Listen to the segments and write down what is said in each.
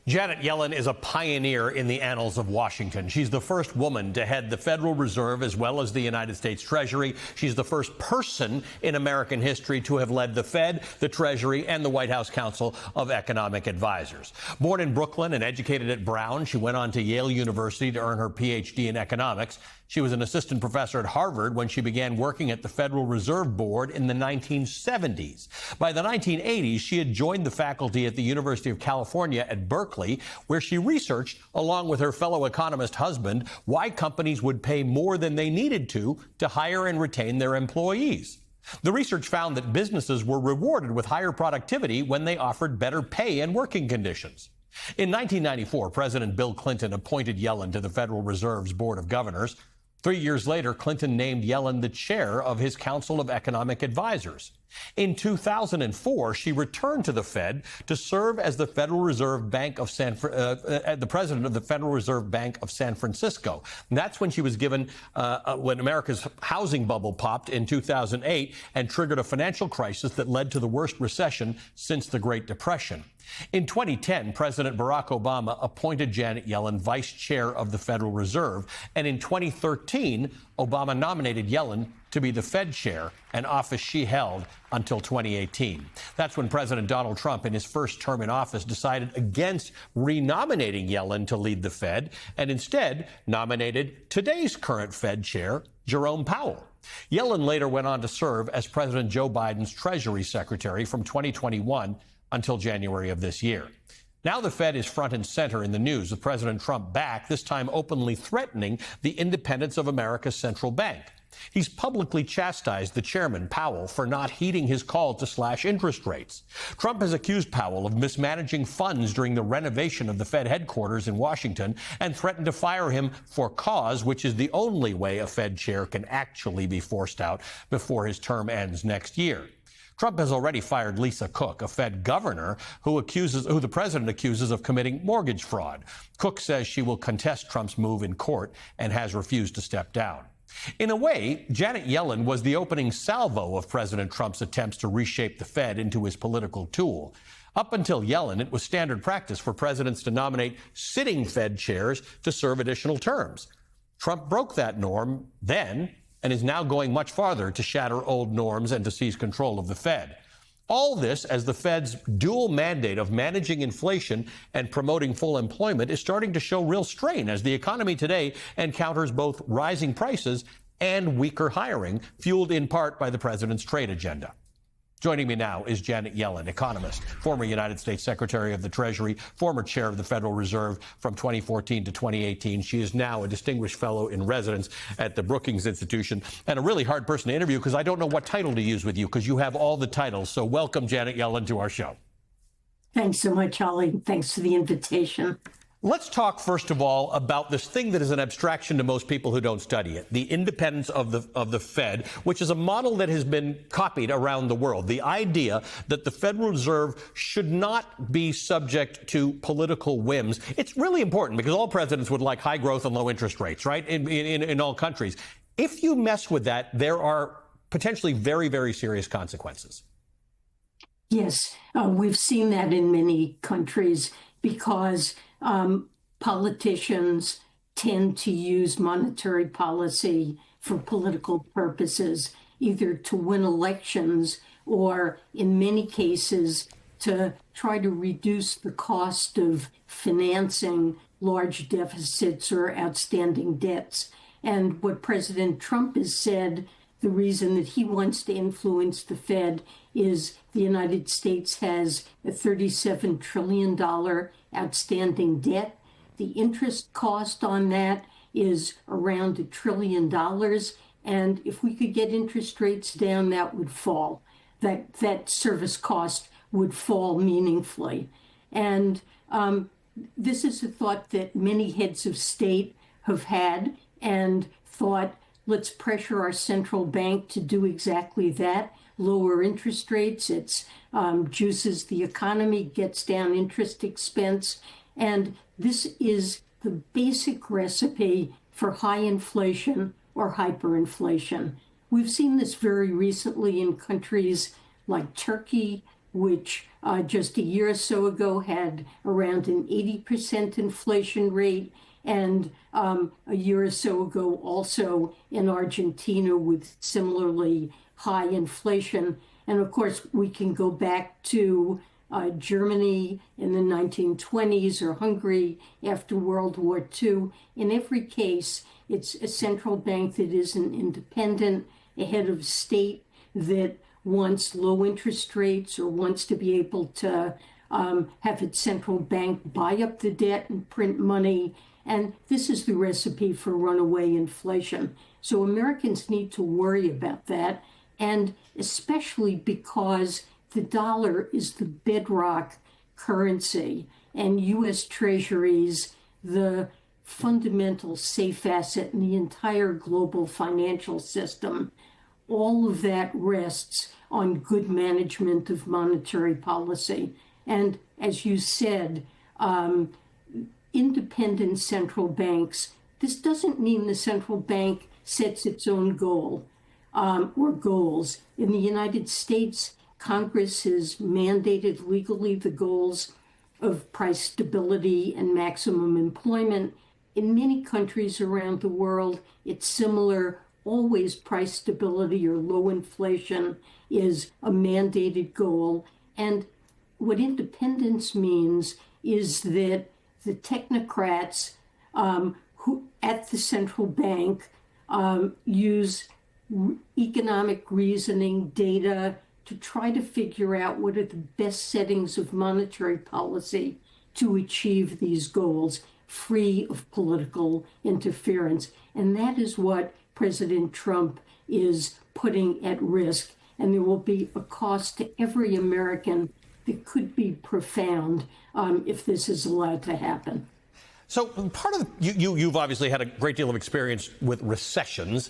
Janet Yellen is a pioneer in the annals of Washington. She's the first woman to head the Federal Reserve as well as the United States Treasury. She's the first person in American history to have led the Fed, the Treasury, and the White House Council of Economic Advisors. Born in Brooklyn and educated at Brown, she went on to Yale University to earn her Ph.D. in economics. She was an assistant professor at Harvard when she began working at the Federal Reserve Board in the 1970s. By the 1980s, she had joined the faculty at the University of California at Berkeley, where she researched, along with her fellow economist husband, why companies would pay more than they needed to hire and retain their employees. The research found that businesses were rewarded with higher productivity when they offered better pay and working conditions. In 1994, President Bill Clinton appointed Yellen to the Federal Reserve's Board of Governors. 3 years later, Clinton named Yellen the chair of his Council of Economic Advisors. In 2004, she returned to the Fed to serve as the Federal Reserve Bank of the president of the Federal Reserve Bank of San Francisco. And that's when she was given, when America's housing bubble popped in 2008 and triggered a financial crisis that led to the worst recession since the Great Depression. In 2010, President Barack Obama appointed Janet Yellen vice chair of the Federal Reserve. And in 2013, Obama nominated Yellen to be the Fed chair, an office she held until 2018. That's when President Donald Trump, in his first term in office, decided against renominating Yellen to lead the Fed and instead nominated today's current Fed chair, Jerome Powell. Yellen later went on to serve as President Joe Biden's Treasury Secretary from 2021 until January of this year. Now the Fed is front and center in the news with President Trump back, this time openly threatening the independence of America's central bank. He's publicly chastised the chairman, Powell, for not heeding his call to slash interest rates. Trump has accused Powell of mismanaging funds during the renovation of the Fed headquarters in Washington and threatened to fire him for cause, which is the only way a Fed chair can actually be forced out before his term ends next year. Trump has already fired Lisa Cook, a Fed governor who the president accuses of committing mortgage fraud. Cook says she will contest Trump's move in court and has refused to step down. In a way, Janet Yellen was the opening salvo of President Trump's attempts to reshape the Fed into his political tool. Up until Yellen, it was standard practice for presidents to nominate sitting Fed chairs to serve additional terms. Trump broke that norm then and is now going much farther to shatter old norms and to seize control of the Fed. All this as the Fed's dual mandate of managing inflation and promoting full employment is starting to show real strain as the economy today encounters both rising prices and weaker hiring, fueled in part by the president's trade agenda. Joining me now is Janet Yellen, economist, former United States Secretary of the Treasury, former chair of the Federal Reserve from 2014 to 2018. She is now a distinguished fellow in residence at the Brookings Institution, and a really hard person to interview because I don't know what title to use with you because you have all the titles. So welcome, Janet Yellen, to our show. Thanks so much, Ollie. Thanks for the invitation. Let's talk, first of all, about this thing that is an abstraction to most people who don't study it, the independence of the Fed, which is a model that has been copied around the world. The idea that the Federal Reserve should not be subject to political whims. It's really important because all presidents would like high growth and low interest rates, right, in all countries. If you mess with that, there are potentially very, very serious consequences. Yes, we've seen that in many countries because politicians tend to use monetary policy for political purposes, either to win elections or, in many cases, to try to reduce the cost of financing large deficits or outstanding debts. And what President Trump has said, the reason that he wants to influence the Fed is the United States has a $37 trillion outstanding debt. The interest cost on that is around $1 trillion. And if we could get interest rates down, that would fall. That service cost would fall meaningfully. And this is a thought that many heads of state have had and thought, let's pressure our central bank to do exactly that, lower interest rates. It juices the economy, gets down interest expense. And this is the basic recipe for high inflation or hyperinflation. We've seen this very recently in countries like Turkey, which just a year or so ago had around an 80% inflation rate, and a year or so ago also in Argentina with similarly high inflation. And of course, we can go back to Germany in the 1920s or Hungary after World War II. In every case, it's a central bank that isn't independent, a head of state that wants low interest rates or wants to be able to have its central bank buy up the debt and print money. And this is the recipe for runaway inflation. So Americans need to worry about that, and especially because the dollar is the bedrock currency and U.S. Treasuries, the fundamental safe asset in the entire global financial system. All of that rests on good management of monetary policy. And as you said, independent central banks, this doesn't mean the central bank sets its own goal or goals. In the United States, Congress has mandated legally the goals of price stability and maximum employment. In many countries around the world, it's similar. Always price stability or low inflation is a mandated goal. And what independence means is that the technocrats who at the central bank use economic reasoning, data, to try to figure out what are the best settings of monetary policy to achieve these goals, free of political interference. And that is what President Trump is putting at risk. And there will be a cost to every American that could be profound if this is allowed to happen. So part of you've obviously had a great deal of experience with recessions.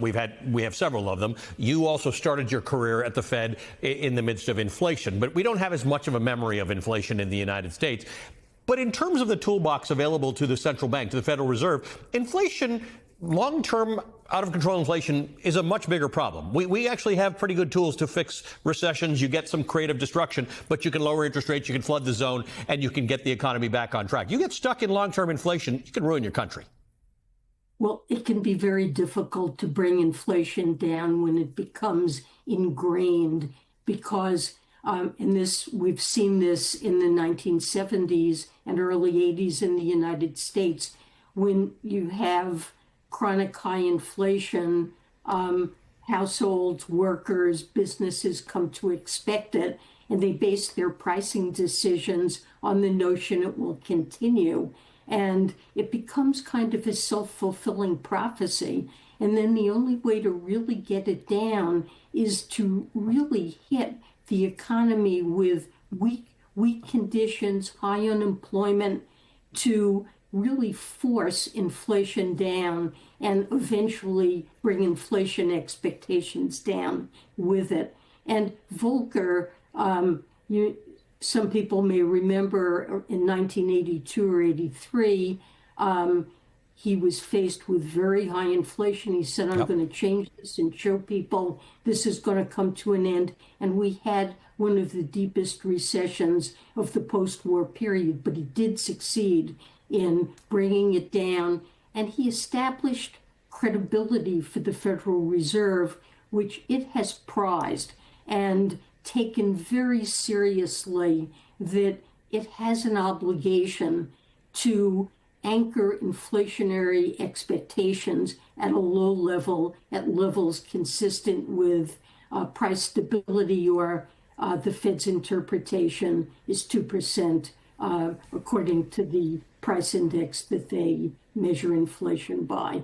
We have several of them. You also started your career at the Fed in the midst of inflation, but we don't have as much of a memory of inflation in the United States. But in terms of the toolbox available to the central bank, to the Federal Reserve, inflation, long-term out-of-control inflation is a much bigger problem. We actually have pretty good tools to fix recessions. You get some creative destruction, but you can lower interest rates, you can flood the zone, and you can get the economy back on track. You get stuck in long-term inflation, you can ruin your country. Well, it can be very difficult to bring inflation down when it becomes ingrained because, we've seen this in the 1970s and early 80s in the United States, when you have chronic high inflation, households, workers, businesses come to expect it, and they base their pricing decisions on the notion it will continue. And it becomes kind of a self-fulfilling prophecy. And then the only way to really get it down is to really hit the economy with weak conditions, high unemployment, to really force inflation down and eventually bring inflation expectations down with it. And Volcker, some people may remember in 1982 or 83, he was faced with very high inflation. He said, I'm going to change this and show people this is going to come to an end. And we had one of the deepest recessions of the post-war period, but he did succeed in bringing it down, and he established credibility for the Federal Reserve, which it has prized and taken very seriously, that it has an obligation to anchor inflationary expectations at a low level, at levels consistent with price stability, or the Fed's interpretation is 2%, according to the price index that they measure inflation by.